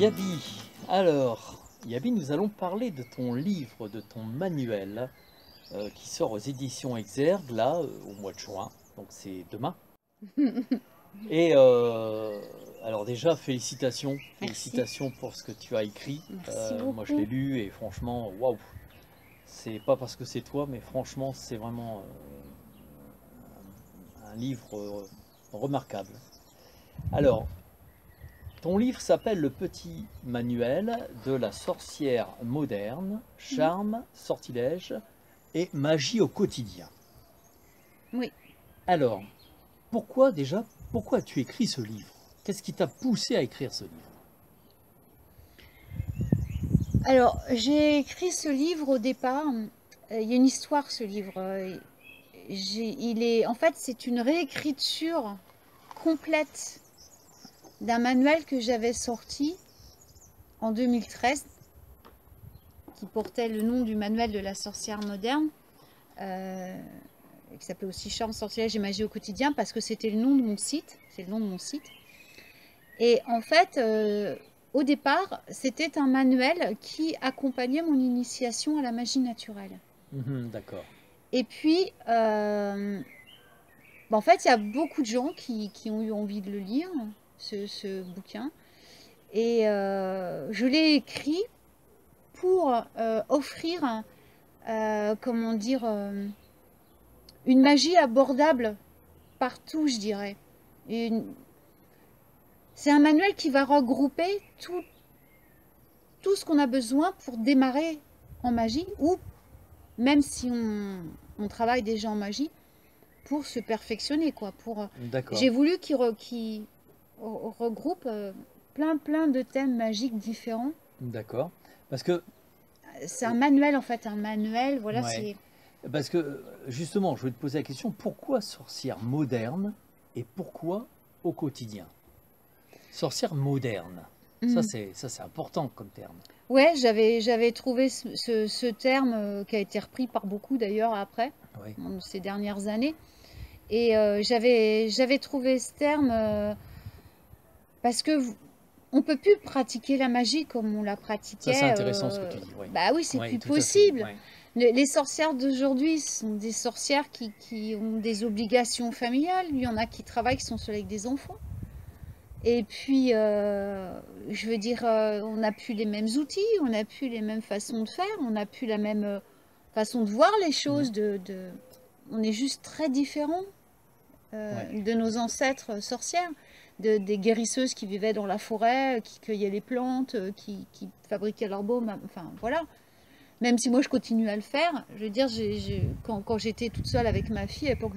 Yabi, alors, Yabi, nous allons parler de ton livre, de ton manuel, qui sort aux éditions Exergue, là, au mois de juin, donc c'est demain. Et alors déjà, félicitations, Merci, félicitations pour ce que tu as écrit. merci Moi, je l'ai beaucoup. lu et franchement, waouh, c'est pas parce que c'est toi, mais franchement, c'est vraiment un livre remarquable. Alors, ton livre s'appelle Le petit manuel de la sorcière moderne, Mhm. charme, sortilège et magie au quotidien. Oui. Alors, pourquoi déjà, pourquoi as-tu écrit ce livre? Qu'est-ce qui t'a poussé à écrire ce livre? Alors, j'ai écrit ce livre au départ. Il y a une histoire, ce livre. En fait, c'est une réécriture complète d'un manuel que j'avais sorti en 2013, qui portait le nom du manuel de la sorcière moderne, euh, qui s'appelait aussi Charme, sortilège et magie au quotidien, parce que c'était le nom de mon site. C'est le nom de mon site. Et en fait, au départ, c'était un manuel qui accompagnait mon initiation à la magie naturelle. Mhm, d'accord. Et puis, en fait, il y a beaucoup de gens qui ont eu envie de le lire, ce bouquin. Et je l'ai écrit pour offrir, comment dire, une magie abordable partout, je dirais. Une- C'est un manuel qui va regrouper tout ce qu'on a besoin pour démarrer en magie, ou même si on travaille déjà en magie, pour se perfectionner, quoi. D'accord, J'ai voulu qu'il regroupe plein de thèmes magiques différents. d'accord. Parce que, C'est un manuel, en fait, un manuel, voilà, ouais, c'est... parce que justement, je vais te poser la question, pourquoi sorcière moderne et pourquoi au quotidien? Sorcière moderne, Hmm. ça c'est important comme terme. Ouais, j'avais trouvé ce terme qui a été repris par beaucoup d'ailleurs après, Oui, ces dernières années. Et j'avais trouvé ce terme parce que on peut plus pratiquer la magie comme on la ça c'est pratiquait. intéressant ce que tu dis, oui. Bah oui, c'est Oui, plus tout à fait, possible. oui. Les sorcières d'aujourd'hui sont des sorcières qui ont des obligations familiales. Il y en a qui travaillent, qui sont seules avec des enfants. Et puis, je veux dire, on n'a plus les mêmes outils, on n'a plus les mêmes façons de faire, on n'a plus la même façon de voir les Mhm, choses. On est juste très différents ouais. de nos ancêtres sorcières, des guérisseuses qui vivaient dans la forêt, qui cueillaient les plantes, qui fabriquaient leur baume. Enfin, voilà. Même si moi je continue à le faire, je veux dire, quand j'étais toute seule avec ma fille, à l'époque,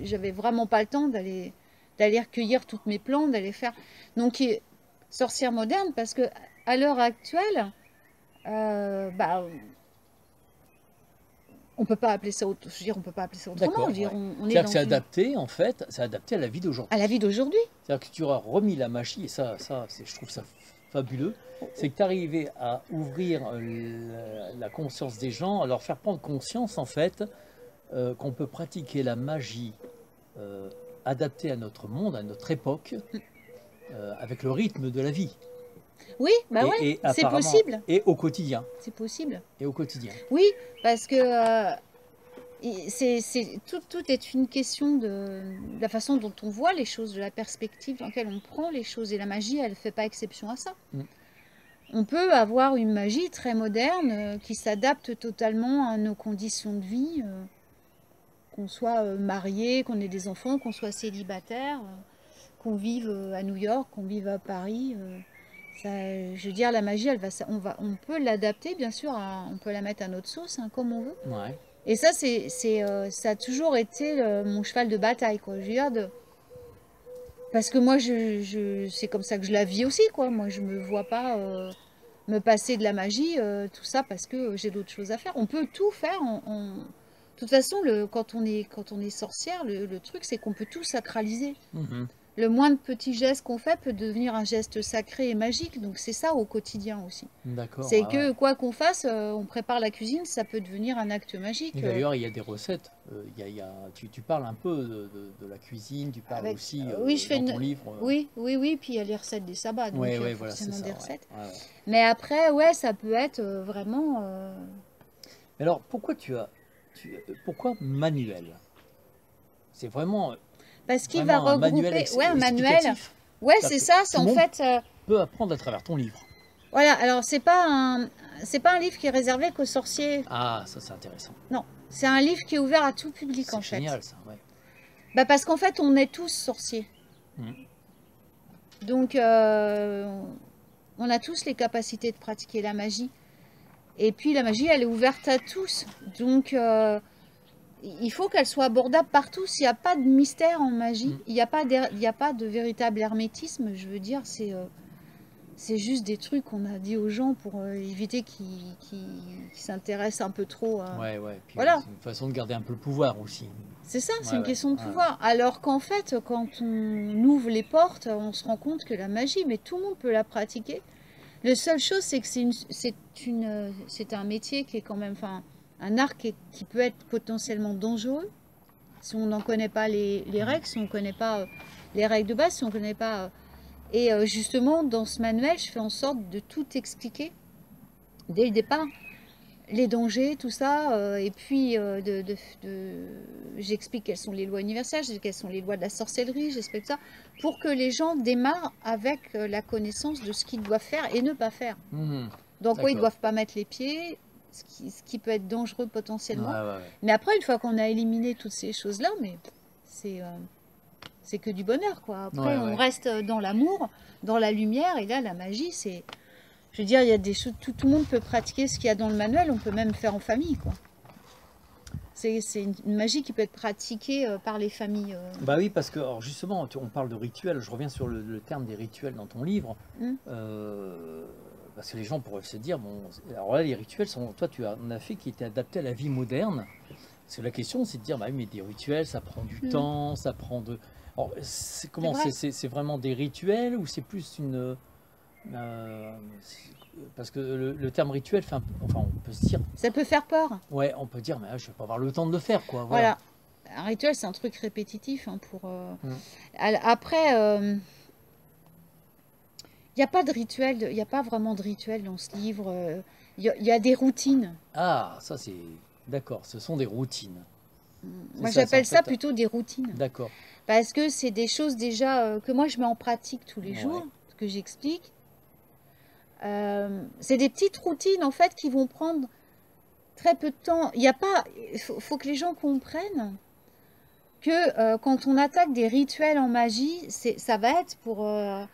j'avais vraiment pas le temps d'aller recueillir toutes mes plantes, d'aller faire. Donc, sorcière moderne, parce que à l'heure actuelle, bah, on peut pas appeler ça autre, je veux dire, on peut pas appeler ça autrement. Je veux D'accord, dire, ouais. on est C'est-à-dire que dans c'est une adapté, en fait, c'est adapté à la vie à la d'aujourd'hui. vie d'aujourd'hui. C'est-à-dire que tu auras remis la magie, et je trouve ça fabuleux, c'est que tu arrivé à ouvrir la conscience des gens, à leur faire prendre conscience, en fait, qu'on peut pratiquer la magie euh, adaptée à notre monde, à notre époque, avec le rythme de la vie, Oui, bah ouais, et c'est apparemment, possible, et au quotidien, c'est possible. et au quotidien. Oui, parce que tout est une question de la façon dont on voit les choses, de la perspective dans laquelle on prend les choses. Et la magie, elle ne fait pas exception à ça. Mm. On peut avoir une magie très moderne qui s'adapte totalement à nos conditions de vie, qu'on soit marié, qu'on ait des enfants, qu'on soit célibataire, qu'on vive à New York, qu'on vive à Paris. Je veux dire, la magie, on peut l'adapter, bien sûr, on peut la mettre à notre sauce, hein, comme on veut. Ouais, Et ça, ça a toujours été mon cheval de bataille, quoi. Je veux dire, parce que moi, c'est comme ça que je la vis aussi, quoi. Moi, je me vois pas me passer de la magie, tout ça, parce que j'ai d'autres choses à faire. On peut tout faire. De toute façon, quand on est sorcière, le truc, c'est qu'on peut tout sacraliser. mhm, le moindre petit geste qu'on fait peut devenir un geste sacré et magique. Donc c'est ça au quotidien aussi. D'accord. C'est Ah que ouais. quoi qu'on fasse, on prépare la cuisine, ça peut devenir un acte magique. Et d'ailleurs, il y a des recettes. Tu parles un peu de la cuisine, tu parles Avec, aussi oui, je fais dans ton livre. oui, oui, oui. Puis il y a les recettes des sabbats, donc Oui, il y a oui, voilà, c'est forcément ça. des Ouais. recettes. Ouais, ouais. Mais après, ouais, ça peut être vraiment Mais alors, pourquoi manuel? C'est parce qu'il va vraiment un manuel regrouper, ouais, un manuel. explicatif. Ouais, C'est-à-dire c'est que ça. tout C'est le en monde fait, peut apprendre à travers ton livre. voilà. Alors c'est pas un livre qui est réservé qu'aux sorciers. Ah, ça c'est intéressant. Non, c'est un livre qui est ouvert à tout public en C'est fait. génial ça, ouais. Bah parce qu'en fait, on est tous sorciers. Mm. Donc, on a tous les capacités de pratiquer la magie. Et puis, la magie, elle est ouverte à tous. Donc, il faut qu'elle soit abordable par tous. Il n'y a pas de mystère en magie. Mm. Il n'y a pas de véritable hermétisme. Je veux dire, c'est juste des trucs qu'on a dit aux gens pour éviter qu'ils s'intéressent un peu trop à... Ouais, ouais. Puis Voilà. c'est une façon de garder un peu le pouvoir aussi. C'est ça, c'est Ouais, une ouais. question de Ouais, pouvoir. Alors qu'en fait, quand on ouvre les portes, on se rend compte que la magie, mais tout le monde peut la pratiquer. La seule chose, c'est que c'est un métier qui est quand même, enfin, un art qui peut être potentiellement dangereux si on n'en connaît pas les règles, si on ne connaît pas les règles de base, si on ne connaît pas. Et justement, dans ce manuel, je fais en sorte de tout expliquer dès le départ. Les dangers, tout ça, et puis j'explique quelles sont les lois universelles, quelles sont les lois de la sorcellerie, j'explique ça, pour que les gens démarrent avec la connaissance de ce qu'ils doivent faire et ne pas faire. Mhm. Dans quoi ils ne D'accord. doivent pas mettre les pieds, ce qui peut être dangereux Ouais, potentiellement. ouais, ouais. Mais après, une fois qu'on a éliminé toutes ces choses-là, mais c'est que du bonheur, quoi. Après, Ouais, on ouais. reste dans l'amour, dans la lumière, et là, la magie, c'est... Je veux dire, il y a des choses, tout le monde peut pratiquer ce qu'il y a dans le manuel, on peut même faire en famille, quoi. C'est une magie qui peut être pratiquée par les familles. Bah oui, parce que alors justement, on parle de rituels. Je reviens sur le terme des rituels dans ton livre. Hmm. Parce que les gens pourraient se dire, bon, alors là, les rituels sont, toi, en as fait qui étaient adaptés à la vie moderne. Parce que la question, c'est de dire, bah oui, mais des rituels, ça prend du Hmm. temps, ça prend de. Alors, comment vrai. c'est vraiment des rituels ou c'est plus une. Parce que le terme rituel, enfin, on peut se dire, Ça peut faire peur. ouais, on peut dire, mais je vais pas avoir le temps de le faire, quoi. Voilà. Un rituel, c'est un truc répétitif. Hein, Hmm. Après, il n'y a pas de rituel, il n'y a pas vraiment de rituel dans ce livre. Il y a des routines. Ah, ça c'est. D'accord, ce sont des routines. C'est Moi, ça, j'appelle c'est en ça fait- plutôt des routines. D'accord. Parce que c'est des choses déjà que moi, je mets en pratique tous les Ouais. jours, que j'explique. C'est des petites routines, en fait, qui vont prendre très peu de temps. Il y a pas... faut que les gens comprennent que quand on attaque des rituels en magie, ça va être pour... je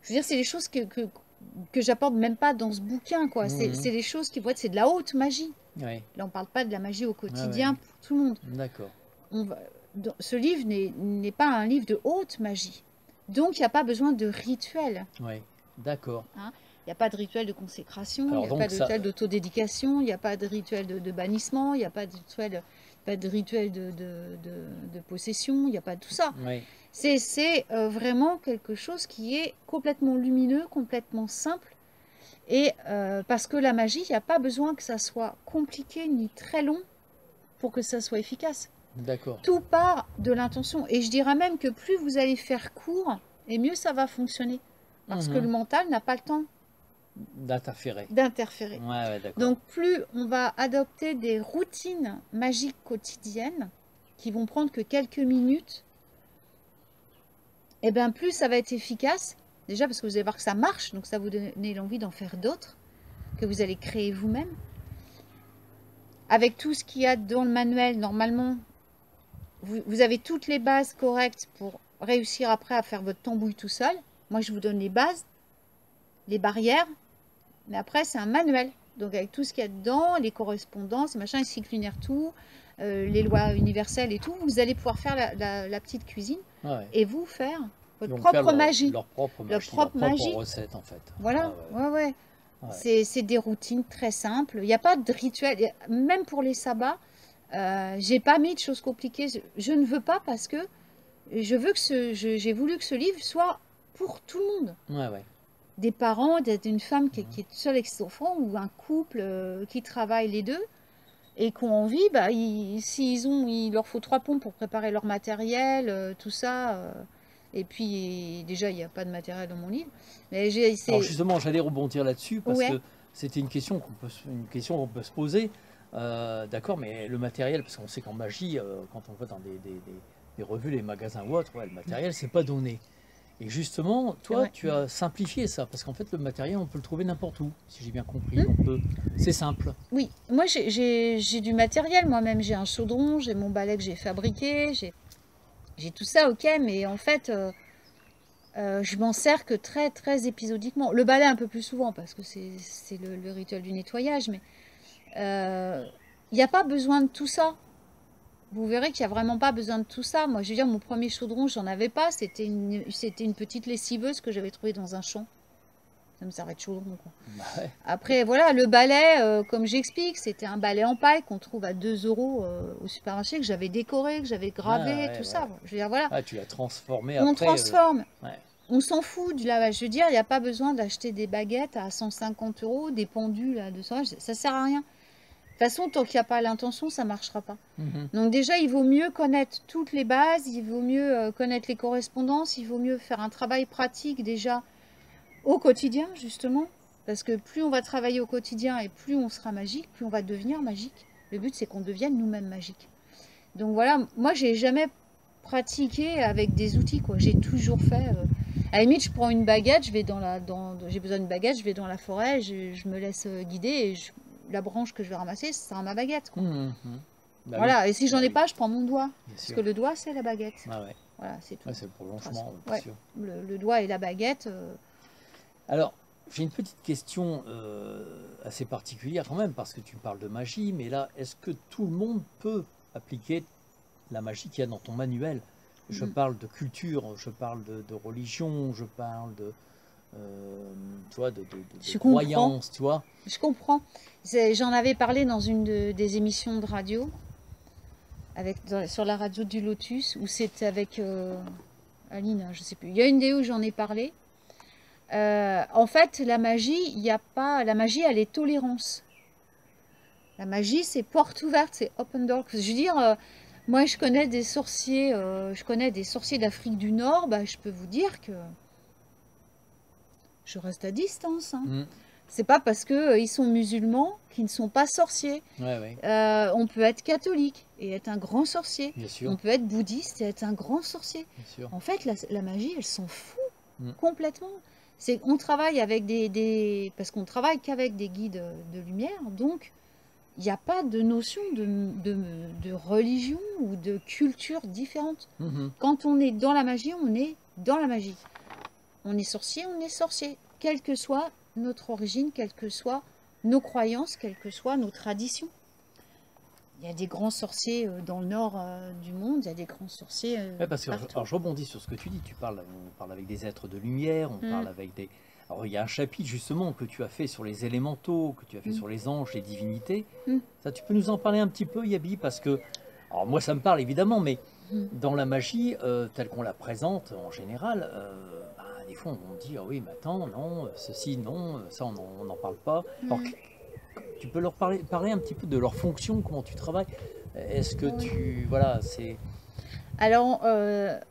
veux dire, c'est des choses que j'apporte même pas dans ce bouquin, quoi. Mhm. C'est des choses qui vont être... C'est de la haute magie. Ouais, Là, on parle pas de la magie au quotidien pour tout le monde. d'accord. Ce livre n'est pas un livre de haute magie. Donc, il n'y a pas besoin de rituel. Ouais, d'accord. Il n'y a pas de rituel de consécration, il Alors n'y a donc pas de ça- rituel d'autodédication, il n'y a pas de rituel de bannissement, il n'y a pas de rituel de possession, il n'y a pas de tout ça. Ouais, C'est vraiment quelque chose qui est complètement lumineux, complètement simple. Et parce que la magie, il n'y a pas besoin que ça soit compliqué ni très long pour que ça soit efficace. d'accord. Tout part de l'intention. Et je dirais même que plus vous allez faire court, et mieux ça va fonctionner. Parce que Mhm. le mental n'a pas le temps D'interférer. d'interférer. Ouais, ouais, d'accord. Donc plus on va adopter des routines magiques quotidiennes qui vont prendre que quelques minutes, et bien plus ça va être efficace. Déjà parce que vous allez voir que ça marche, donc ça vous donne l'envie d'en faire d'autres, que vous allez créer vous-même. Avec tout ce qu'il y a dans le manuel, normalement, vous avez toutes les bases correctes pour réussir après à faire votre tambouille tout seul. Moi, je vous donne les bases, les barrières, mais après, c'est un manuel. Donc, avec tout ce qu'il y a dedans, les correspondances, machin, les cycles lunaires, tout, les lois universelles et tout, vous allez pouvoir faire la petite cuisine Ouais. et vous faire votre Donc propre faire magie. leur propre Leur magie, propre leur magie. propre recette en fait. Voilà, Ah ouais. ouais. Ouais. C'est des routines très simples. Il n'y a pas de rituel. Même pour les sabbats, j'ai pas mis de choses compliquées. Je ne veux pas parce que je veux que j'ai voulu que ce livre soit pour tout le monde. Ouais, ouais. Des parents, d'une femme qui est seule avec ses enfants, ou un couple qui travaille les deux, et qui ont envie, bah, il leur faut 3 pompes pour préparer leur matériel, tout ça. Et puis, déjà, il n'y a pas de matériel dans mon livre. Mais Alors justement, j'allais rebondir là-dessus parce Ouais. que c'était une question qu'on peut se poser. D'accord, mais le matériel, parce qu'on sait qu'en magie, quand on va dans des revues, les magasins ou autres, ouais, le matériel, c'est pas donné. Et justement, toi, Ouais. tu as simplifié ça, parce qu'en fait, le matériel, on peut le trouver n'importe où, si j'ai bien compris. Hmm. C'est simple. Oui, moi j'ai du matériel moi-même. J'ai un chaudron, j'ai mon balai que j'ai fabriqué, j'ai tout ça, ok, mais en fait, je m'en sers que très très épisodiquement. Le balai un peu plus souvent parce que c'est le rituel du nettoyage, mais il n'y a pas besoin de tout ça. Vous verrez qu'il n'y a vraiment pas besoin de tout ça. Moi, je veux dire, mon premier chaudron, j'en avais pas. C'était une petite lessiveuse que j'avais trouvée dans un champ. Ça me servait de chaudron, quoi. Ouais. Après, voilà, le balai, comme j'explique, c'était un balai en paille qu'on trouve à 2 euros au supermarché, que j'avais décoré, que j'avais gravé, Ah, ouais, tout ouais. ça. Je veux dire, voilà, Ah, tu l'as transformé on après. transforme. Ouais. On s'en fout du lavage. Je veux dire, il n'y a pas besoin d'acheter des baguettes à 150 euros, des pendules à 200 euros. Ça sert à rien. De toute façon, tant qu'il n'y a pas l'intention, ça ne marchera pas. Mhm. Donc déjà, il vaut mieux connaître toutes les bases, il vaut mieux connaître les correspondances, il vaut mieux faire un travail pratique déjà au quotidien, justement. Parce que plus on va travailler au quotidien et plus on sera magique, plus on va devenir magique. Le but, c'est qu'on devienne nous-mêmes magiques. Donc voilà, moi, j'ai jamais pratiqué avec des outils, quoi. J'ai toujours fait... à la limite, je prends une baguette, j'ai besoin d'une baguette, je vais dans la forêt, je me laisse guider et la branche que je vais ramasser, ce sera ma baguette, quoi. Mhm. Bah Voilà, oui. et si j'en Bah ai oui, pas, je prends mon doigt. bien Parce sûr. que le doigt, c'est la baguette. Ah ouais. Voilà, c'est tout. Ouais, c'est le prolongement, bien Ouais, sûr. le doigt et la baguette. Alors, j'ai une petite question assez particulière quand même, parce que tu parles de magie, mais là, est-ce que tout le monde peut appliquer la magie qu'il y a dans ton manuel? Je Mhm. parle de culture, je parle de religion, je parle tu vois, de Je comprends. croyances, tu vois. Je comprends. J'en avais parlé dans une des émissions de radio, sur la radio du Lotus, où c'était avec Aline, je sais plus. Il y a une vidéo où j'en ai parlé. En fait, la magie, il n'y a pas. La magie, elle est tolérance. La magie, c'est porte ouverte, c'est open door. Je veux dire, moi, je connais des sorciers d'Afrique du Nord. Bah, je peux vous dire que je reste à distance, hein. Mhm. C'est pas parce que ils sont musulmans qu'ils ne sont pas sorciers. Ouais, ouais, On peut être catholique et être un grand sorcier. bien sûr, On peut être bouddhiste et être un grand sorcier. bien sûr. En fait, la magie, elle s'en fout Mm. complètement. On travaille avec parce qu'on travaille qu'avec des guides de lumière, donc il n'y a pas de notion de religion ou de culture différente. Mhm. Quand on est dans la magie, on est dans la magie. On est sorcier, quelle que soit notre origine, quelles que soient nos croyances, quelles que soient nos traditions. Il y a des grands sorciers dans le nord du monde, il y a des grands sorciers Ouais, parce que partout. alors, je rebondis sur ce que tu dis. On parle avec des êtres de lumière, on parle avec des. Alors, il y a un chapitre justement que tu as fait sur les élémentaux, que tu as fait sur les anges, les divinités. Ça, tu peux nous en parler un petit peu, Yabi, parce que, alors moi, ça me parle évidemment, mais dans la magie, telle qu'on la présente en général, bah, des fois, on dit, ah oui, mais attends, non, ceci, non, ça, on n'en parle pas. Alors, tu peux leur parler un petit peu de leur fonction, comment tu travailles. Est-ce que tu, voilà, c'est. Alors,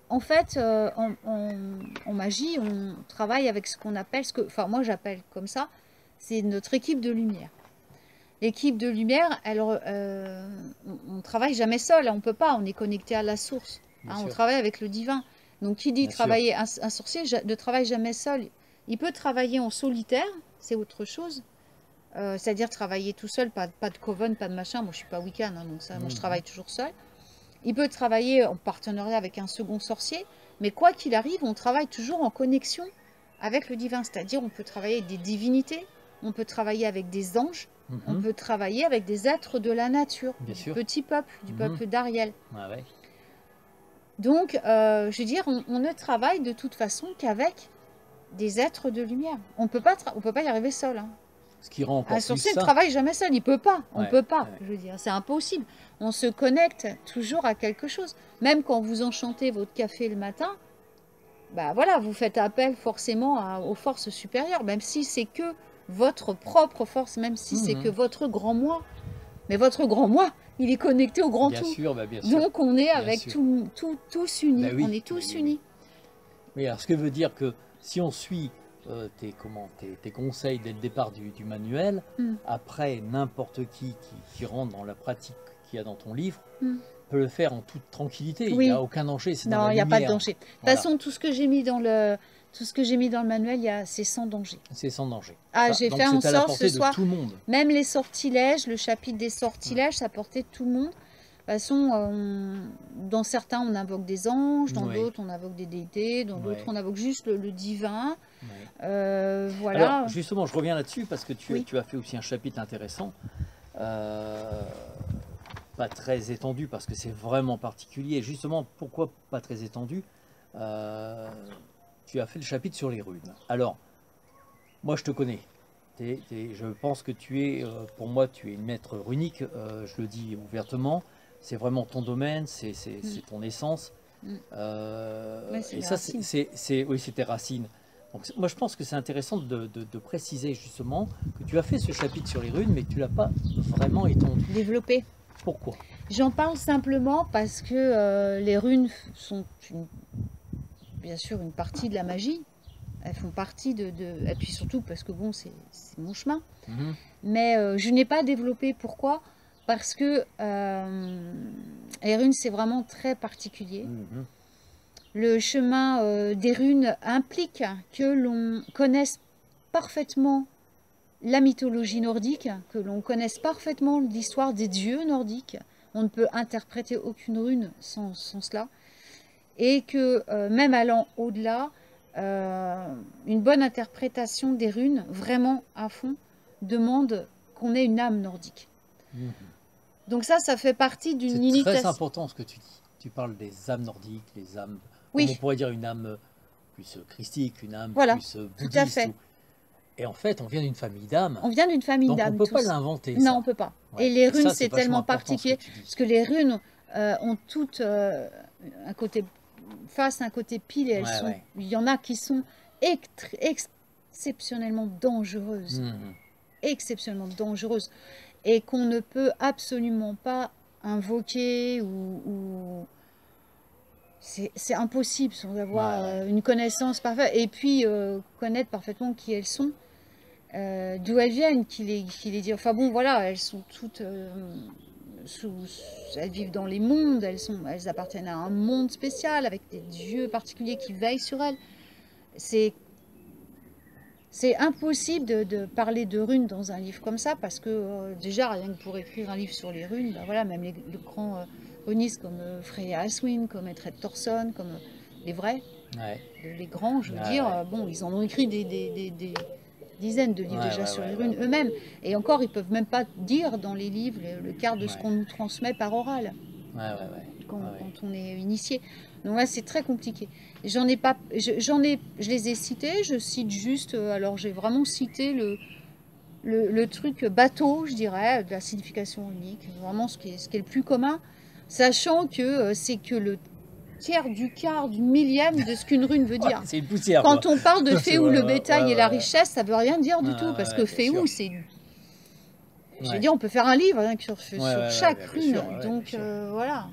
en fait, en magie, on travaille avec ce qu'on appelle, enfin moi j'appelle comme ça, c'est notre équipe de lumière. L'équipe de lumière, on ne travaille jamais seul, hein, on ne peut pas, on est connecté à la source, Bien hein, on sûr. travaille avec le divin. Donc qui dit Bien sûr. travailler, un sorcier ne travaille jamais seul. Il peut travailler en solitaire, c'est autre chose. C'est-à-dire travailler tout seul, pas de coven, pas de machin. Moi je suis pas Wiccan, hein, donc ça, moi je travaille toujours seul. Il peut travailler en partenariat avec un second sorcier, mais quoi qu'il arrive, on travaille toujours en connexion avec le divin. C'est-à-dire, on peut travailler avec des divinités, on peut travailler avec des anges, on peut travailler avec des êtres de la nature, Bien du sûr. petit peuple, du peuple d'Ariel. Ah ouais. Donc, je veux dire, on ne travaille de toute façon qu'avec des êtres de lumière. On peut pas y arriver seul, hein. ce qui rend encore Un plus sorcier ne ça. travaille jamais seul, il peut pas, on Ouais, peut pas, ouais. je veux dire, c'est impossible. On se connecte toujours à quelque chose. Même quand vous enchantez votre café le matin, bah voilà, vous faites appel forcément aux forces supérieures, même si c'est que votre propre force, même si c'est que Mhm. votre grand moi. Mais votre grand moi, il est connecté au grand Bien tout. sûr, bah, bien sûr, Donc on est bien avec sûr. tous unis, Bah on oui, est tous oui, oui, oui. unis. Oui, alors ce que veut dire que si on suit tes conseils dès le départ du manuel, Mm, après n'importe qui rentre dans la pratique qu'il y a dans ton livre mm. peut le faire en toute tranquillité. Il n'y a Oui, aucun danger, c'est dans non, la il n'y a pas de lumière. danger. De toute Voilà, façon, tout ce que j'ai mis dans le manuel, c'est sans danger. c'est sans danger. Ah, Ça, j'ai fait donc en c'est à la sorte ce portée de soit, tout le monde. même les sortilèges, le chapitre des Mm. sortilèges, ça portait tout le monde. De toute façon, dans certains, on invoque des anges, dans Oui, d'autres, on invoque des déités, dans d'autres, oui, on invoque juste le divin. oui. Alors, Voilà. justement, je reviens là-dessus parce que Oui. tu as fait aussi un chapitre intéressant, euh, pas très étendu parce que c'est vraiment particulier. Justement, pourquoi pas très étendu? Euh, Tu as fait le chapitre sur les runes. Alors, moi, je te connais. Je pense que pour moi, tu es une maître runique. Je le dis ouvertement. C'est vraiment ton domaine, Mm, c'est ton essence. mm. Ouais, c'est Et mes ça, racines. oui, c'est tes racines. Donc, moi, je pense que c'est intéressant de préciser justement que tu as fait ce chapitre sur les runes, mais que tu l'as pas vraiment étendu. Développer. Pourquoi? J'en parle simplement parce que les runes sont bien sûr une partie de la magie. Elles font partie et puis surtout parce que bon, c'est mon chemin. Mhm. Mais je n'ai pas développé. Pourquoi? Parce que les runes, c'est vraiment très particulier. Mhm. Le chemin des runes implique que l'on connaisse parfaitement la mythologie nordique, que l'on connaisse parfaitement l'histoire des dieux nordiques. On ne peut interpréter aucune rune sans cela. Et que même allant au-delà, une bonne interprétation des runes, vraiment à fond, demande qu'on ait une âme nordique. Mhm. Donc ça fait partie d'une C'est très initiation. important ce que tu dis. Tu parles des âmes nordiques, les âmes, comme on Oui, pourrait dire une âme plus christique, une âme voilà, plus tout à bouddhiste. fait. Et en fait, on vient d'une famille d'âmes, On vient d'une famille donc on ne d'âmes peut pas tous. l'inventer, Non, on ça. ne peut pas. Et Ouais. les Et runes, ça, c'est c'est vachement tellement important ce que particulier, tu dis. parce que les runes ont toutes un côté face, un côté pile, et Ouais, ouais. il y en a qui sont exceptionnellement dangereuses. Mhm. Exceptionnellement dangereuses. Et qu'on ne peut absolument pas invoquer ou... C'est impossible sans Ouais, avoir ouais. une connaissance parfaite. Et puis connaître parfaitement qui elles sont. D'où elles viennent, qui les dit. Enfin bon, voilà, elles sont toutes. Elles vivent dans les mondes, elles appartiennent à un monde spécial avec des dieux particuliers qui veillent sur elles. C'est impossible de parler de runes dans un livre comme ça parce que déjà, rien que pour écrire un livre sur les runes, ben voilà, même les grands runistes comme Freya Aswyn, comme Etred Thorson, comme les vrais, Ouais. les grands, je veux Ouais, dire, ouais. bon, ils en ont écrit des dizaines de livres Ouais, déjà ouais, sur ouais, les ouais, runes ouais. eux-mêmes. Et encore, ils peuvent même pas dire dans les livres le quart de ce Ouais. qu'on nous transmet par oral Ouais, ouais, ouais. quand, Ouais, ouais. quand on est initié. Donc là, c'est très compliqué. Je les ai cités, je cite juste, alors j'ai vraiment cité le truc bateau, je dirais, de la signification unique, vraiment ce qui est le plus commun, sachant que c'est que le tiers du quart du millième de ce qu'une rune veut Ouais, dire. c'est une poussière, quoi. Quand on parle de C'est Féou, le bétail ouais, et la ouais, richesse, ça veut rien dire ouais, du tout, parce ouais, que bien sûr. Féou, c'est... J'ai Ouais. dit, on peut faire un livre hein, Ouais, sur ouais, chaque ouais, bien rune, sûr, ouais, bien donc sûr. voilà.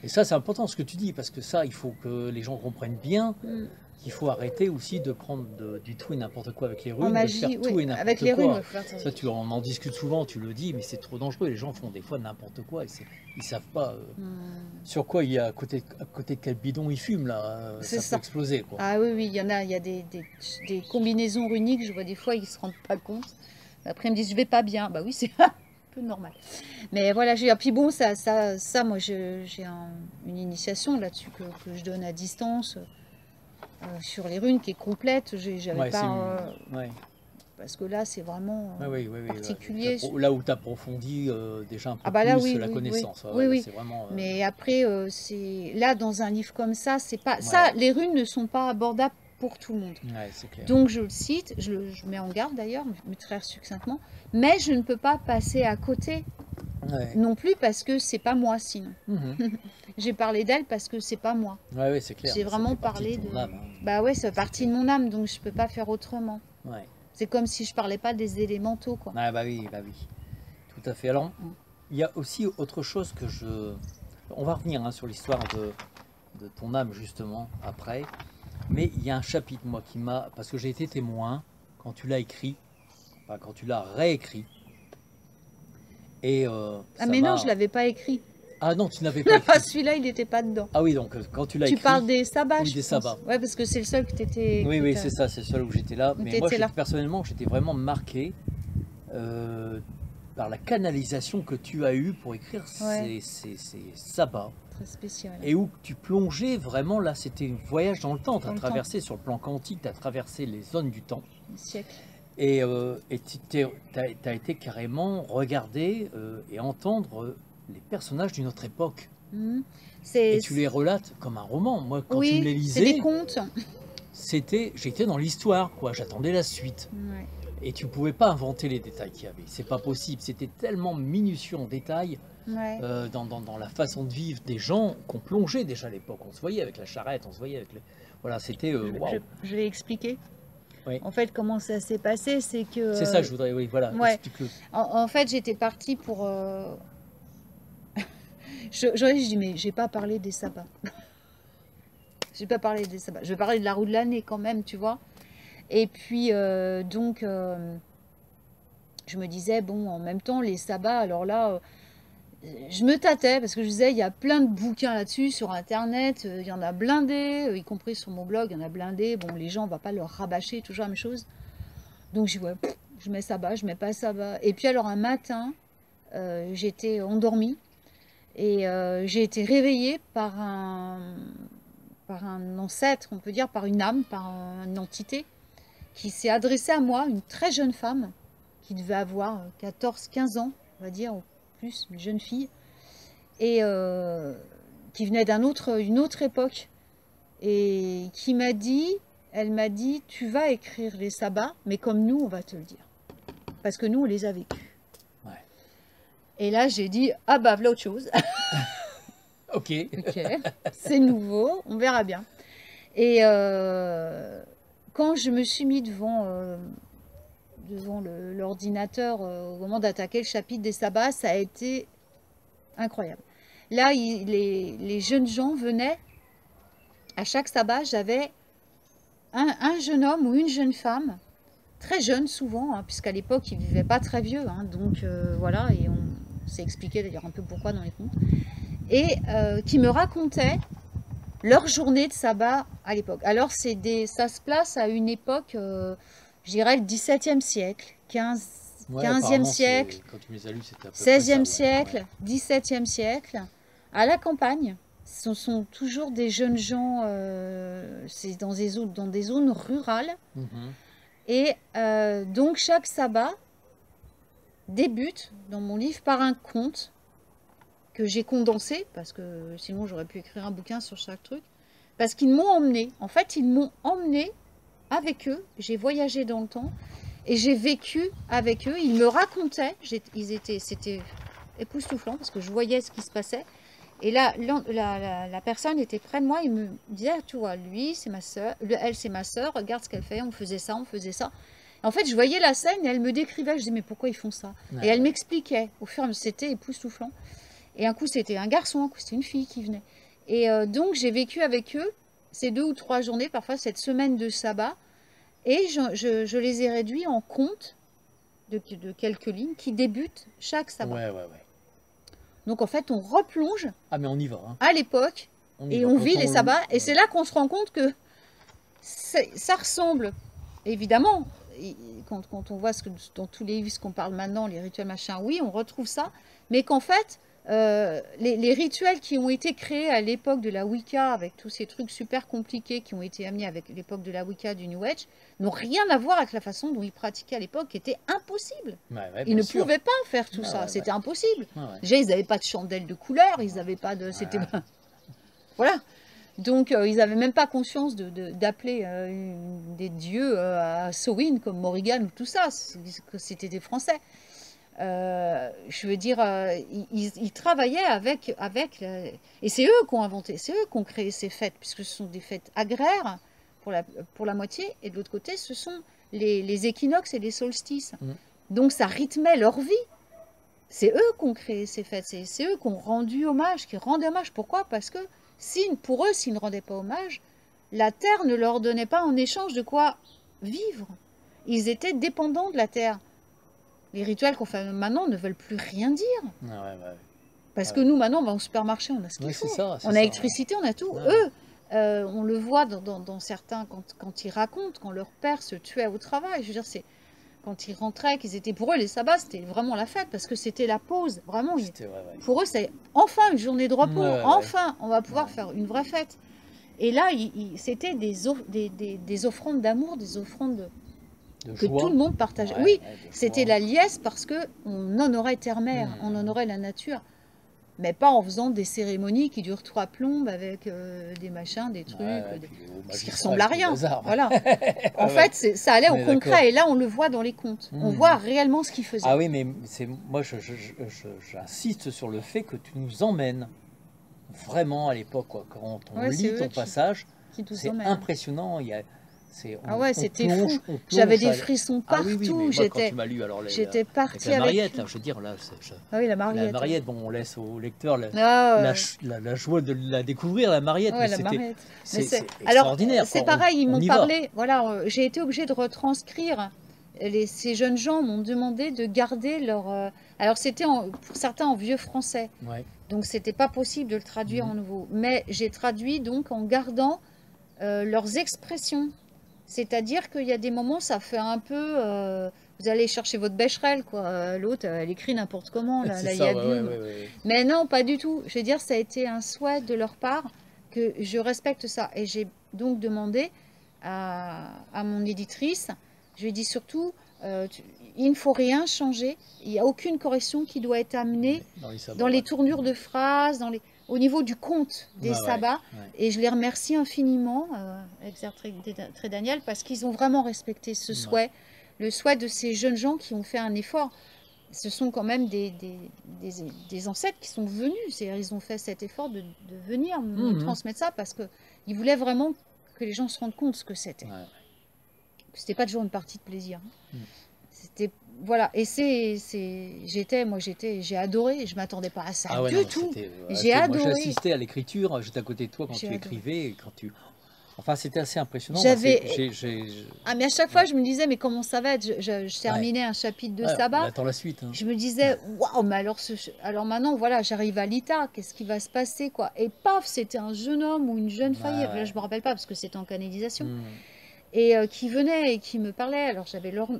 Et ça, c'est important ce que tu dis, parce que ça, il faut que les gens comprennent bien Mm. qu'il faut arrêter aussi de prendre du tout et n'importe quoi avec les En runes, de magie, faire oui, tout et avec n'importe les runes, quoi. il faut faire ça. Ça, on en discute souvent, tu le dis, mais c'est trop dangereux. Les gens font des fois n'importe quoi et ils savent pas Mm. sur quoi il y a à côté de quel bidon ils fument là. C'est Ça peut ça. exploser, quoi. Ah oui, oui, il y a des combinaisons runiques, je vois des fois, ils se rendent pas compte. Après, ils me disent, je vais pas bien. Bah oui, c'est un peu normal. Mais voilà, puis bon, moi, j'ai une initiation là-dessus que je donne à distance sur les runes qui est complète. J'avais Ouais, pas... ouais. parce que là, c'est vraiment Ouais, oui, oui, oui, particulier. là où tu approfondis déjà un peu Ah bah là, plus oui, la oui, oui. connaissance. Ouais, Oui, là, oui. c'est vraiment. Mais après, c'est là, dans un livre comme ça, c'est pas... Ouais. Ça, les runes ne sont pas abordables pour tout le monde. Ouais, c'est clair. Donc je le cite, je mets en garde d'ailleurs, mais très succinctement, mais je ne peux pas passer à côté Ouais. non plus parce que c'est pas moi sinon. Mhm. J'ai parlé d'elle parce que c'est pas moi. Ouais, ouais, c'est clair. J'ai Ça vraiment fait partie parlé ton de... âme, hein. Bah ouais, ça fait partie de mon âme, donc je peux pas faire autrement. Ouais. C'est comme si je parlais pas des élémentaux, quoi. Ah bah oui, tout à fait. Alors, il y a aussi autre chose que je... On va revenir hein, sur l'histoire de ton âme, justement, après. Mais il y a un chapitre, moi, qui m'a... Parce que j'ai été témoin quand tu l'as écrit, enfin, quand tu l'as réécrit. Et Ah ça mais non, m'a... je l'avais pas écrit. Ah non, tu n'avais pas Ah, écrit. celui-là, il n'était pas dedans. Ah oui, donc quand tu l'as Tu écrit... parles des sabbats, Oui, je des pense. sabbats. Ouais, parce que c'est le seul que t'étais... Oui, oui, c'est ça, c'est le seul où j'étais là. Où Mais moi, t'étais là. personnellement, j'étais vraiment marqué par la canalisation que tu as eue pour écrire Ouais. ces sabbats. Très spécial. Et où tu plongeais vraiment, là, c'était un voyage dans le temps. Tu as Dans le traversé sur le plan quantique, tu as traversé les zones du temps. Un siècle. Et tu as été carrément regarder et entendre les personnages d'une autre époque. Mhm. Et tu les relates comme un roman. Moi, quand tu me les Oui, c'est des lisais, contes. j'étais dans l'histoire, quoi. J'attendais la suite. Ouais. Et tu pouvais pas inventer les détails qu'il y avait. C'est pas possible. C'était tellement minutieux en détail Ouais. dans la façon de vivre des gens qu'on plongeait déjà à l'époque. On se voyait avec la charrette, on se voyait avec les... Voilà, c'était... waouh. Je vais expliquer. Oui. En fait, comment ça s'est passé, c'est que... C'est ça, je voudrais... Oui, voilà, ouais. explique-le. En fait, j'étais partie pour... J'aurais dit, mais j'ai pas parlé des sabbats. J'ai pas parlé des sabbats. Je vais parler de la roue de l'année quand même, tu vois. Et puis, donc, je me disais, bon, en même temps, les sabbats, alors là, je me tâtais parce que je disais, il y a plein de bouquins là-dessus sur Internet, il y en a blindés, y compris sur mon blog, il y en a blindés. Bon, les gens, on va pas leur rabâcher toujours la même chose. Donc, je dis, ouais, je mets sabbat, je mets pas sabbat. Et puis, alors, un matin, j'étais endormie et j'ai été réveillée par un ancêtre, on peut dire, par une âme, par une entité qui s'est adressée à moi, une très jeune femme qui devait avoir 14-15 ans, on va dire, ou plus, une jeune fille, et qui venait d'une autre époque, et qui m'a dit, elle m'a dit, tu vas écrire les sabbats, mais comme nous, on va te le dire. Parce que nous, on les a vécus. Ouais. Et là, j'ai dit, ah bah, voilà autre chose. Ok. Ok, c'est nouveau, on verra bien. Et quand je me suis mis devant l'ordinateur au moment d'attaquer le chapitre des sabbats, ça a été incroyable. Là, les jeunes gens venaient, à chaque sabbat, j'avais un jeune homme ou une jeune femme, très jeune souvent, hein, puisqu'à l'époque, ils ne vivaient pas très vieux, hein, donc voilà, et on s'est expliqué d'ailleurs un peu pourquoi dans les contes, et qui me racontaient leur journée de sabbat à l'époque. Alors, ça se place à une époque, je dirais le XVIIe siècle, 15e siècle, quand tu me les as lus, c'était à peu 16e près ça, siècle, ouais. 17e siècle, à la campagne. Ce sont toujours des jeunes gens, c'est dans des zones rurales. Mhm. Et donc, chaque sabbat débute dans mon livre par un conte que j'ai condensé, parce que sinon j'aurais pu écrire un bouquin sur chaque truc, parce qu'ils m'ont emmené. En fait, ils m'ont emmené avec eux. J'ai voyagé dans le temps et j'ai vécu avec eux. Ils me racontaient, c'était époustouflant parce que je voyais ce qui se passait. Et là, la personne était près de moi, il me disait, ah, tu vois, lui, c'est ma soeur, elle, c'est ma soeur, regarde ce qu'elle fait, on faisait ça, on faisait ça. En fait, je voyais la scène et elle me décrivait, je disais, mais pourquoi ils font ça? Ouais. Et elle m'expliquait, au fur et à mesure, c'était époustouflant. Et un coup, c'était un garçon, un coup, c'était une fille qui venait. Et donc, j'ai vécu avec eux ces 2 ou 3 journées, parfois cette semaine de sabbat. Et je les ai réduits en contes de quelques lignes qui débutent chaque sabbat. Ouais. Donc, en fait, on replonge Ah, mais on y va. Hein. à l'époque Y et va. on Quand vit les sabbats. Et ouais. c'est là qu'on se rend compte que ça ressemble, évidemment, quand on voit dans tous les livres, ce qu'on parle maintenant, les rituels machin, oui, on retrouve ça. Mais qu'en fait, les rituels qui ont été créés à l'époque de la Wicca, avec tous ces trucs super compliqués qui ont été amenés avec l'époque de la Wicca, du New Age, n'ont rien à voir avec la façon dont ils pratiquaient à l'époque, qui était impossible. Ouais, Ils ne bien sûr. pouvaient pas faire tout Ouais, ça, ouais, c'était impossible. Ouais. Déjà, ils n'avaient pas de chandelle de couleur, ils n'avaient pas de... C'était... Voilà. Voilà. Donc, ils n'avaient même pas conscience d'appeler des dieux à Samhain comme Morrigan ou tout ça, que c'était des Français. Je veux dire, ils travaillaient et c'est eux qui ont inventé, c'est eux qui ont créé ces fêtes, puisque ce sont des fêtes agraires pour la moitié, et de l'autre côté, ce sont les équinoxes et les solstices. Donc, ça rythmait leur vie. C'est eux qui ont créé ces fêtes, c'est eux qui ont rendu hommage, qui rendent hommage. Pourquoi? Parce que pour eux, s'ils ne rendaient pas hommage, la terre ne leur donnait pas en échange de quoi vivre. Ils étaient dépendants de la terre. Les rituels qu'on fait maintenant ne veulent plus rien dire. Parce que nous, maintenant, on va au supermarché, on a ce qu'il faut. On a l'électricité, on a tout. Eux, on le voit dans certains, quand ils racontent, quand leur père se tuait au travail. Je veux dire, c'est quand ils rentraient, pour eux, les sabbats, c'était vraiment la fête, parce que c'était la pause. Vraiment, pour eux, c'est enfin une journée de repos. Enfin, on va pouvoir faire une vraie fête. Et là, c'était des offrandes d'amour, des offrandes que tout le monde partageait. Oui, c'était la liesse parce qu'on honorait terre-mère, on honorait la nature. Mais pas en faisant des cérémonies qui durent 3 plombes avec des machins, des trucs, qui ressemblent à rien. Voilà. En fait, ça allait au concret. Et là, on le voit dans les contes. On voit réellement ce qu'ils faisaient. Ah oui, mais moi, j'insiste sur le fait que tu nous emmènes vraiment à l'époque. Quand on lit ton passage, c'est impressionnant. C'était fou. J'avais des frissons partout. J'étais partie avec la Mariette, là, je veux dire, là, oui, la Mariette. La Mariette, bon, on laisse au lecteur la joie de la découvrir, la Mariette. C'est extraordinaire. Alors, c'est pareil, ils m'ont parlé. Voilà, j'ai été obligée de retranscrire. Ces jeunes gens m'ont demandé de garder leur. Alors, c'était pour certains en vieux français. Donc, c'était pas possible de le traduire en nouveau. Mais j'ai traduit donc en gardant leurs expressions. C'est-à-dire qu'il y a des moments, ça fait un peu... vous allez chercher votre Becherel, quoi. L'autre, elle écrit n'importe comment, la Yagum. Mais non, pas du tout. Je veux dire, ça a été un souhait de leur part que je respecte ça. Et j'ai donc demandé à mon éditrice, je lui ai dit surtout, il ne faut rien changer. Il n'y a aucune correction qui doit être amenée dans les tournures de phrases, au niveau du conte des sabbats. Et je les remercie infiniment, Très Daniel, parce qu'ils ont vraiment respecté ce souhait, le souhait de ces jeunes gens qui ont fait un effort. Ce sont quand même des ancêtres qui sont venus, ils ont fait cet effort de venir me transmettre ça, parce qu'ils voulaient vraiment que les gens se rendent compte ce que c'était. C'était pas toujours une partie de plaisir. C'était... Voilà, et j'ai adoré, je ne m'attendais pas à ça du tout. J'ai adoré. Moi, j'assistais à l'écriture, j'étais à côté de toi quand tu écrivais, et enfin, c'était assez impressionnant. Mais à chaque fois, je me disais, mais comment ça va être? Je terminais un chapitre de sabbat. On attend la suite. Je me disais, waouh, mais alors maintenant, voilà, j'arrive à l'Ita, qu'est-ce qui va se passer, quoi? Et paf, c'était un jeune homme ou une jeune fille, là, je ne me rappelle pas, parce que c'était en canalisation. Et qui venaient et qui me parlaient. Alors j'avais leur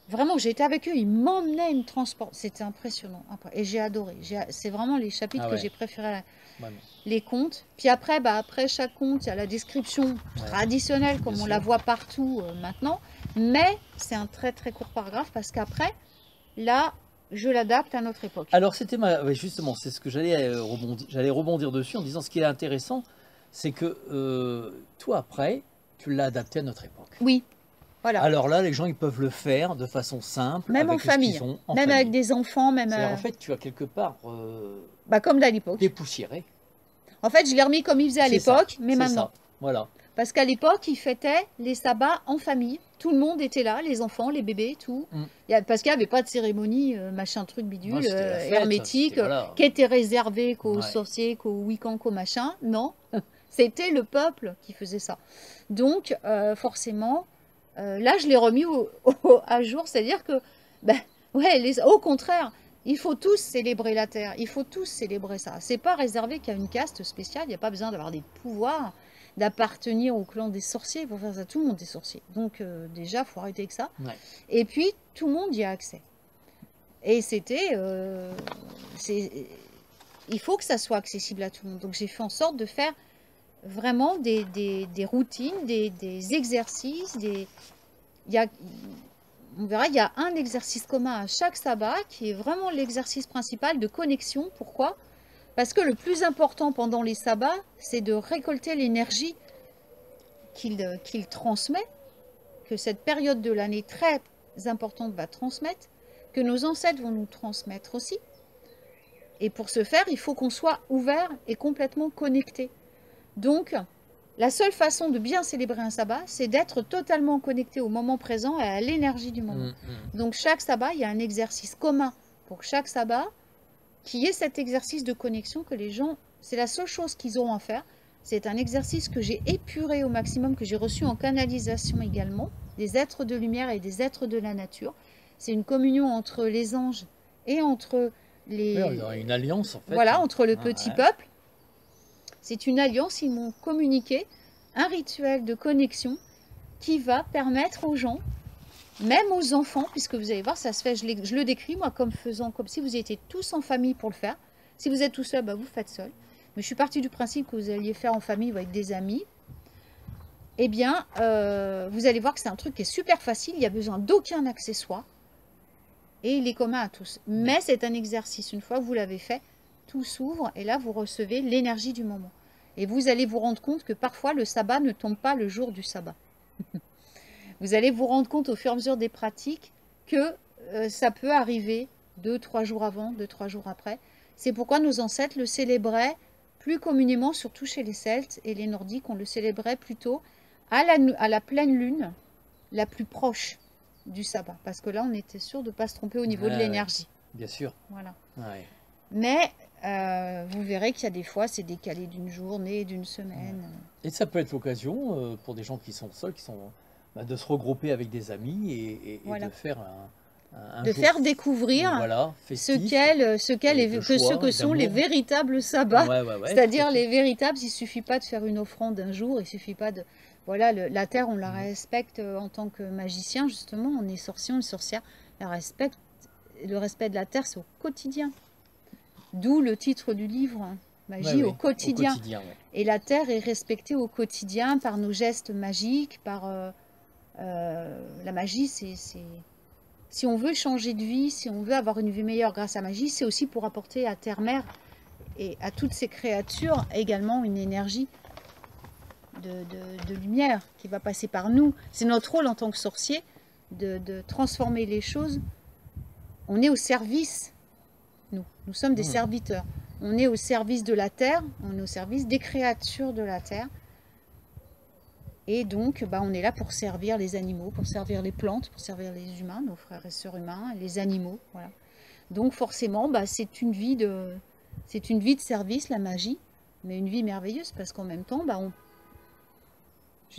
vraiment, j'étais avec eux, ils m'emmenaient, ils me transportaient. C'était impressionnant. Et j'ai adoré. C'est vraiment les chapitres que j'ai préférés. Les contes. Puis après, après chaque conte, il y a la description traditionnelle, comme on la voit partout maintenant. Mais c'est un très très court paragraphe, parce qu'après, là, je l'adapte à notre époque. Alors c'était justement, c'est ce que j'allais rebondir dessus, en disant ce qui est intéressant, c'est que toi, après, tu l'as adapté à notre époque. Oui, voilà. Alors là, les gens, ils peuvent le faire de façon simple. Même avec en famille. Même avec des enfants. En fait, tu as quelque part... comme à l'époque. Dépoussiéré. En fait, je l'ai remis comme ils faisaient à l'époque, mais maintenant. Ça. Voilà. Parce qu'à l'époque, ils fêtaient les sabbats en famille. Tout le monde était là, les enfants, les bébés, tout. Parce qu'il n'y avait pas de cérémonie, machin, truc, bidule, hermétique, qui était réservée qu'aux sorciers, qu'aux Wiccans, qu'aux machins. Non. C'était le peuple qui faisait ça. Donc, forcément, là, je l'ai remis à jour. C'est-à-dire que, au contraire, il faut tous célébrer la terre. Il faut tous célébrer ça. C'est pas réservé qu'à une caste spéciale. Il n'y a pas besoin d'avoir des pouvoirs, d'appartenir au clan des sorciers pour faire ça. Tout le monde est sorcier. Donc, déjà, il faut arrêter avec ça. Et puis, tout le monde y a accès. Et c'était... il faut que ça soit accessible à tout le monde. Donc, j'ai fait en sorte de faire vraiment des routines, des exercices, on verra, il y a un exercice commun à chaque sabbat qui est vraiment l'exercice principal de connexion. Pourquoi? Parce que le plus important pendant les sabbats, c'est de récolter l'énergie qu'il transmet, que cette période de l'année très importante va transmettre, que nos ancêtres vont nous transmettre aussi. Et pour ce faire, il faut qu'on soit ouvert et complètement connecté. Donc, la seule façon de bien célébrer un sabbat, c'est d'être totalement connecté au moment présent et à l'énergie du moment. Donc, chaque sabbat, il y a un exercice commun pour chaque sabbat, qui est cet exercice de connexion que les gens, c'est la seule chose qu'ils auront à faire. C'est un exercice que j'ai épuré au maximum, que j'ai reçu en canalisation également, des êtres de lumière et des êtres de la nature. C'est une communion entre les anges et entre les... Oui, on a une alliance en fait. Voilà, entre le petit peuple. C'est une alliance, ils m'ont communiqué un rituel de connexion qui va permettre aux gens, même aux enfants, puisque vous allez voir, ça se fait, je le décris moi comme si vous étiez tous en famille pour le faire. Si vous êtes tout seul, bah, vous faites seul. Mais je suis partie du principe que vous alliez faire en famille ou avec des amis. Eh bien, vous allez voir que c'est un truc qui est super facile, il n'y a besoin d'aucun accessoire. Et il est commun à tous. Mais c'est un exercice, une fois que vous l'avez fait, tout s'ouvre et là vous recevez l'énergie du moment. Et vous allez vous rendre compte que parfois le sabbat ne tombe pas le jour du sabbat. Vous allez vous rendre compte au fur et à mesure des pratiques que ça peut arriver 2-3 jours avant, 2-3 jours après. C'est pourquoi nos ancêtres le célébraient plus communément, surtout chez les Celtes et les Nordiques, on le célébrait plutôt à la pleine lune, la plus proche du sabbat. Parce que là, on était sûr de ne pas se tromper au niveau de l'énergie. Bien sûr. Voilà. Ouais. Mais vous verrez qu'il y a des fois, c'est décalé d'une journée, d'une semaine. Et ça peut être l'occasion pour des gens qui sont seuls, de se regrouper avec des amis et Voilà. de faire de faire découvrir ce que sont les véritables sabbats. C'est-à-dire les véritables, il ne suffit pas de faire une offrande un jour, il ne suffit pas de... Voilà, la terre, on la respecte en tant que magicien, justement, on est sorcier, on est sorcière, le respect de la terre, c'est au quotidien. D'où le titre du livre, Magie au quotidien. Et la terre est respectée au quotidien par nos gestes magiques, par... la magie, c'est... Si on veut changer de vie, si on veut avoir une vie meilleure grâce à la magie, c'est aussi pour apporter à Terre-Mère et à toutes ces créatures également une énergie de lumière qui va passer par nous. C'est notre rôle en tant que sorcier de transformer les choses. On est au service, nous sommes des serviteurs. On est au service de la Terre, on est au service des créatures de la Terre. Et donc, on est là pour servir les animaux, pour servir les plantes, pour servir les humains, nos frères et sœurs humains, les animaux. Voilà. Donc forcément, c'est une vie de service, la magie, mais une vie merveilleuse parce qu'en même temps,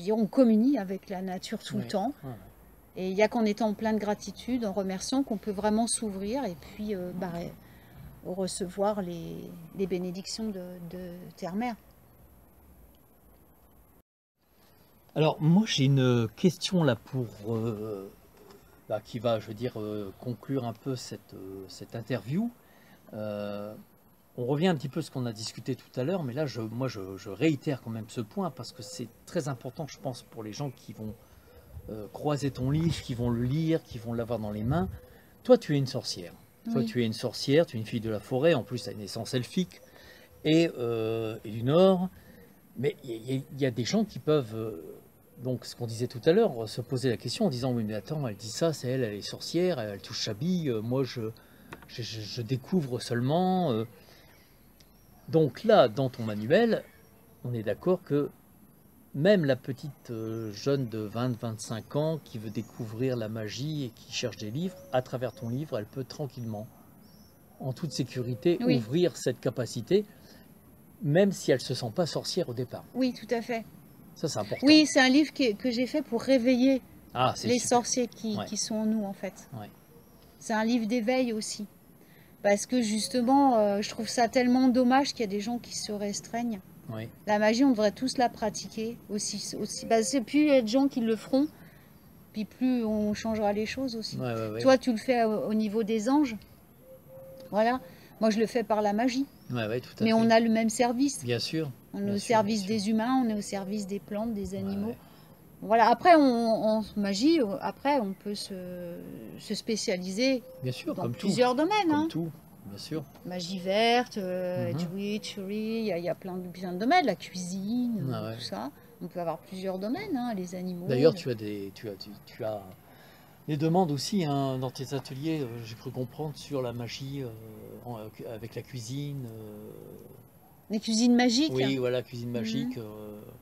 on communie avec la nature tout le temps. Et il n'y a qu'en étant en pleine gratitude, en remerciant, qu'on peut vraiment s'ouvrir et puis recevoir les bénédictions de Terre-Mère. Alors, moi, j'ai une question là pour qui va, je veux dire, conclure un peu cette interview. On revient un petit peu à ce qu'on a discuté tout à l'heure, mais là, je réitère quand même ce point parce que c'est très important, je pense, pour les gens qui vont croiser ton livre, qui vont le lire, qui vont l'avoir dans les mains. Toi, tu es une sorcière. Oui. Toi, tu es une sorcière, tu es une fille de la forêt, en plus, tu as une essence elfique et du Nord. Mais il y a des gens qui peuvent... Donc, ce qu'on disait tout à l'heure, se poser la question en disant « Oui, mais attends, elle dit ça, c'est elle est sorcière, elle touche sa bille, moi, je découvre seulement. » Donc là, dans ton manuel, on est d'accord que même la petite jeune de 20-25 ans qui veut découvrir la magie et qui cherche des livres, à travers ton livre, elle peut tranquillement, en toute sécurité, ouvrir cette capacité, même si elle ne se sent pas sorcière au départ. Oui, tout à fait. Ça, c'est important. Oui, c'est un livre que j'ai fait pour réveiller les super. sorciers qui sont en nous, en fait. C'est un livre d'éveil aussi. Parce que justement, je trouve ça tellement dommage qu'il y a des gens qui se restreignent. La magie, on devrait tous la pratiquer aussi. C'est plus il y a de gens qui le feront, puis plus on changera les choses aussi. Toi, tu le fais au niveau des anges. Voilà. Moi, je le fais par la magie. Tout à fait. Mais on a le même service. Bien sûr. On est au service des humains, on est au service des plantes, des animaux. Voilà. Après, en magie, on peut se spécialiser bien sûr, dans comme plusieurs domaines. Comme tout. bien sûr. Magie verte, Mhm. witchery, il y a plein de domaines, la cuisine, Ah ouais. tout ça. On peut avoir plusieurs domaines, hein, les animaux. D'ailleurs, tu as des demandes aussi hein, dans tes ateliers, j'ai cru comprendre, sur la magie avec la cuisine. Les cuisines magiques. Oui, voilà, cuisine Mhm, magique.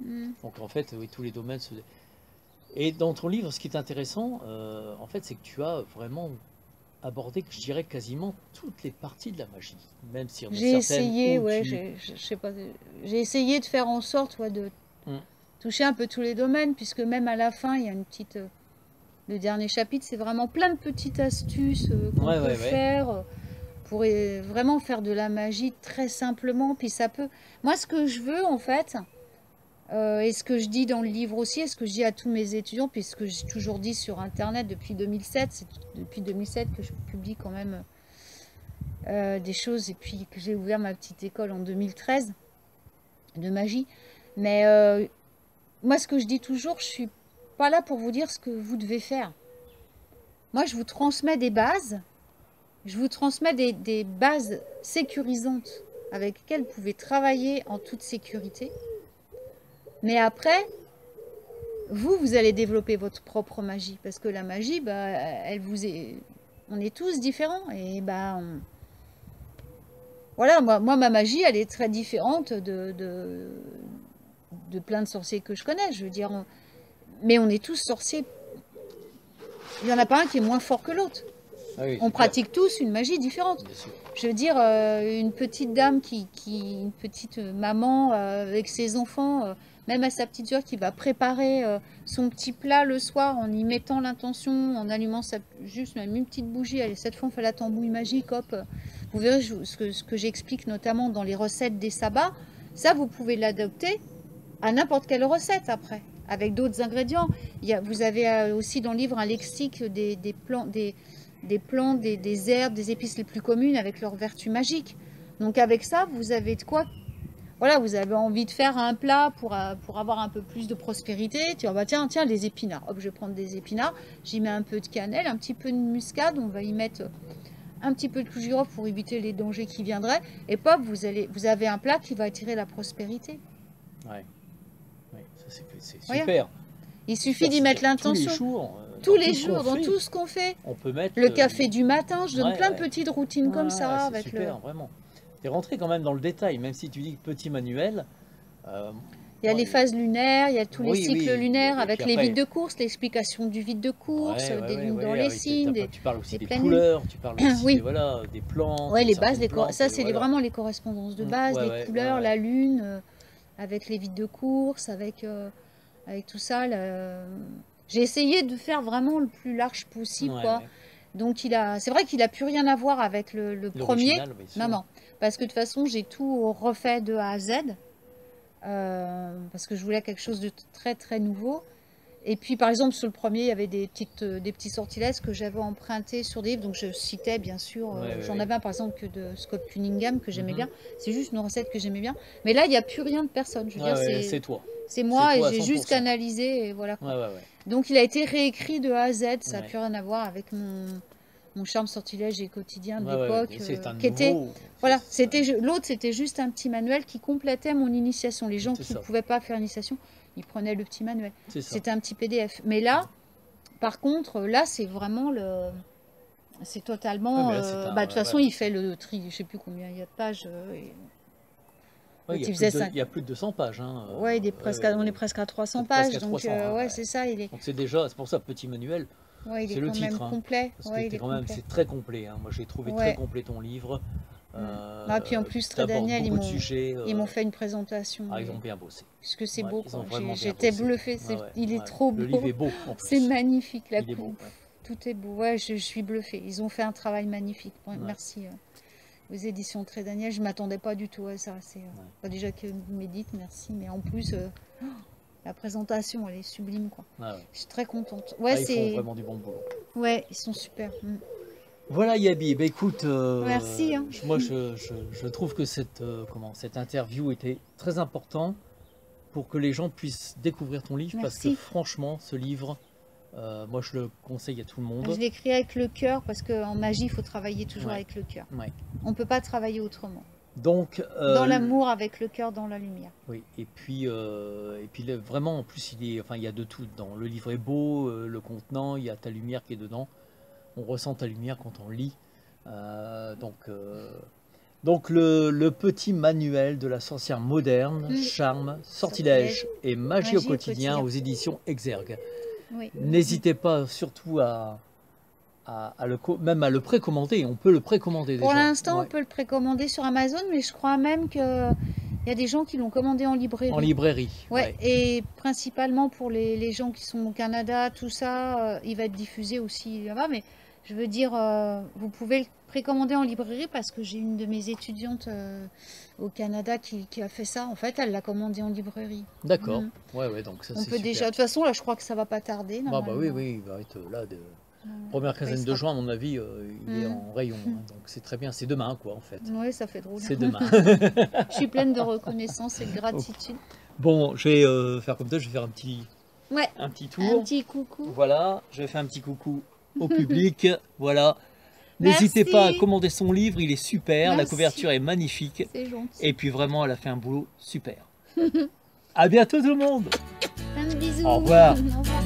mhm. Donc en fait, oui, tous les domaines se... Et dans ton livre, ce qui est intéressant, en fait, c'est que tu as vraiment abordé, je dirais, quasiment toutes les parties de la magie. Même s'il y en a J'ai certaines essayé, où ouais, tu... je sais pas, j'ai essayé de faire en sorte, ouais, de Hum, toucher un peu tous les domaines, puisque même à la fin, il y a une petite, le dernier chapitre, c'est vraiment plein de petites astuces qu'on ouais, peut ouais, ouais. faire pour vraiment faire de la magie très simplement. Puis ça peut. Moi, ce que je veux, en fait, et ce que je dis dans le livre aussi, et ce que je dis à tous mes étudiants, puis ce que j'ai toujours dit sur Internet depuis 2007, c'est depuis 2007 que je publie quand même des choses, et puis que j'ai ouvert ma petite école en 2013 de magie. Mais moi, ce que je dis toujours, je suis pas là pour vous dire ce que vous devez faire. Moi, je vous transmets des bases. Je vous transmets des bases sécurisantes avec lesquelles vous pouvez travailler en toute sécurité. Mais après, vous allez développer votre propre magie. Parce que la magie, bah, elle vous est... On est tous différents. Et bah, voilà, moi, ma magie, elle est très différente de plein de sorciers que je connais. Je veux dire, mais on est tous sorciers. Il n'y en a pas un qui est moins fort que l'autre. Ah oui, On c'est clair, pratique tous une magie différente. bien sûr. Je veux dire, une petite dame une petite maman avec ses enfants, même à sa petite sœur qui va préparer son petit plat le soir en y mettant l'intention, en allumant juste même une petite bougie. Allez, cette fois on fait la tambouille magique, hop. Vous verrez ce que j'explique notamment dans les recettes des sabbats. Ça, vous pouvez l'adopter à n'importe quelle recette après, avec d'autres ingrédients. Vous avez aussi dans le livre un lexique des plantes, des herbes, des épices les plus communes avec leurs vertus magiques. Donc avec ça, vous avez de quoi... Voilà, vous avez envie de faire un plat pour avoir un peu plus de prospérité. Tu vas, bah tiens, les épinards. Hop, je vais prendre des épinards. J'y mets un peu de cannelle, un petit peu de muscade. On va y mettre un petit peu de clou de girofle pour éviter les dangers qui viendraient. Et pop, vous avez un plat qui va attirer la prospérité. Ouais, ouais, ça c'est Voyez, super. il C'est suffit super, d'y mettre c'est-à-dire tous les l'intention. jours, Tous dans tout les ce qu'on jours, dans fait, tout ce qu'on fait. on peut mettre... Le café du matin, je donne ouais, plein de ouais. petites routines Ouais, comme ouais, ça c'est avec le... super, vraiment. Tu es rentré quand même dans le détail, même si tu dis petit manuel. euh, Il y a moi, les phases lunaires, il y a tous les oui, cycles oui. lunaires Et puis avec les vides après, de course, l'explication du vide de course, ouais, ouais, des ouais, lunes dans ouais, les avec, signes, tu parles aussi des des pleines lunes. couleurs, tu parles aussi des, Oui, voilà, des plantes, ouais, les bases, certaines plantes, ça c'est voilà. vraiment les correspondances de base, Ouais, les ouais, ouais, couleurs, ouais. la lune, avec les vides de course, avec tout ça. J'ai essayé de faire vraiment le plus large possible, Ouais, quoi. ouais. Donc c'est vrai qu'il a plus rien à voir avec le premier. L'original, bien Non, sûr. non, parce que de toute façon j'ai tout refait de A à Z, parce que je voulais quelque chose de très très nouveau. Et puis par exemple sur le premier il y avait des petits sortilèges que j'avais empruntés sur des livres, donc je citais bien sûr, Ouais, ouais, j'en ouais. avais un par exemple que de Scott Cunningham que j'aimais Mhm. bien. C'est juste une recette que j'aimais bien. Mais là il n'y a plus rien de personne. Je veux Ouais, dire ouais, c'est c'est moi et toi à j'ai juste 100%. canalisé et voilà Ouais, quoi. ouais, ouais. Donc il a été réécrit de A à Z, ça n'a Ouais, plus rien à voir avec mon charme sortilège et quotidien de ouais, ouais. l'époque, C'est un qui était... nouveau. Voilà, l'autre c'était juste un petit manuel qui complétait mon initiation. Les gens C'est qui ne ça. pouvaient pas faire l'initiation, ils prenaient le petit manuel. C'est ça. C'était un petit PDF. Mais là, par contre, là c'est vraiment c'est Ouais, totalement... mais là, c'est bah, de un. toute Ouais, façon, ouais, il fait le tri, je sais plus combien il y a de pages. ouais, L'autre, il faisait il y a plus de 200 pages. Hein. Ouais, Ouais, ouais, on est presque à 300 peut-être presque pages. à Donc, 300. Hein, ouais, ouais. c'est ça, Donc c'est déjà, c'est pour ça, petit manuel, ouais, il est c'est le quand même titre. Hein, complet. parce que Ouais, il t'es est quand même, complet. c'est très complet. Hein. Moi, j'ai trouvé très Ouais. complet ton livre. Ah, puis en plus, Tu Très abordes Daniel, beaucoup de sujets. ils m'ont fait une présentation. Ah, ils ont bien bossé. Puisque c'est Ouais, beau, ils ont quoi. vraiment bien J'étais bossé. bluffée. Ouais, ouais, Il est ouais. trop Le livre beau. est beau en C'est plus. magnifique. Il est beau. Ouais. Tout est beau. Ouais, je suis bluffée. Ils ont fait un travail magnifique. Ouais, Ouais. merci aux éditions Très Daniel. Je ne m'attendais pas du tout à ça. Pas déjà que Médite, merci. Mais en plus, la présentation, elle est sublime, quoi. Ouais, ouais. Je suis très contente. Ouais, Ah, ils font vraiment du bon boulot. Ouais, ils sont super. Voilà Yabi, bah, écoute, Merci. Hein. moi je trouve que cette interview était très importante pour que les gens puissent découvrir ton livre parce que Merci. franchement ce livre Moi, je le conseille à tout le Je monde. l'écris avec le cœur parce qu'en magie, il faut travailler toujours Ouais. avec le cœur. Ouais. On ne peut pas travailler autrement. Donc, Dans l'amour, avec le cœur, dans la lumière. oui, et puis vraiment, en plus, enfin, il y a de tout dedans. Le livre est beau, le contenant, il y a ta lumière qui est dedans. On ressent ta lumière quand on lit. Donc le petit manuel de la sorcière moderne, charme, sortilège et magie au quotidien aux éditions Exergue. Oui. N'hésitez pas surtout même à le précommander. On peut le précommander déjà. Pour l'instant, Ouais. on peut le précommander sur Amazon, mais je crois même qu'il y a des gens qui l'ont commandé en librairie. En librairie. Ouais, et principalement pour les gens qui sont au Canada, tout ça, il va être diffusé aussi là-bas. Mais je veux dire, vous pouvez le précommander en librairie parce que j'ai une de mes étudiantes au Canada qui a fait ça. En fait, elle l'a commandé en librairie. D'accord. Ouais, donc ça On c'est peut super. déjà. De toute façon, là, je crois que ça va pas tarder. Bah Normalement. oui, il va être là. Première Après, quinzaine il de sera- juin, à mon avis, il est en rayon. Donc c'est très bien. C'est demain, quoi, en fait. Oui, ça fait drôle. C'est demain. Je suis pleine de reconnaissance et de gratitude. Bon, je vais faire comme ça. Je vais faire un petit Ouais, tour. un petit coucou. Voilà, je vais faire un petit coucou au public. Voilà. Merci. N'hésitez pas à commander son livre, il est super, la Merci. couverture est magnifique. C'est gentil. Et puis vraiment, elle a fait un boulot super. À bientôt tout le monde. Plein de bisous. Au revoir. Au revoir.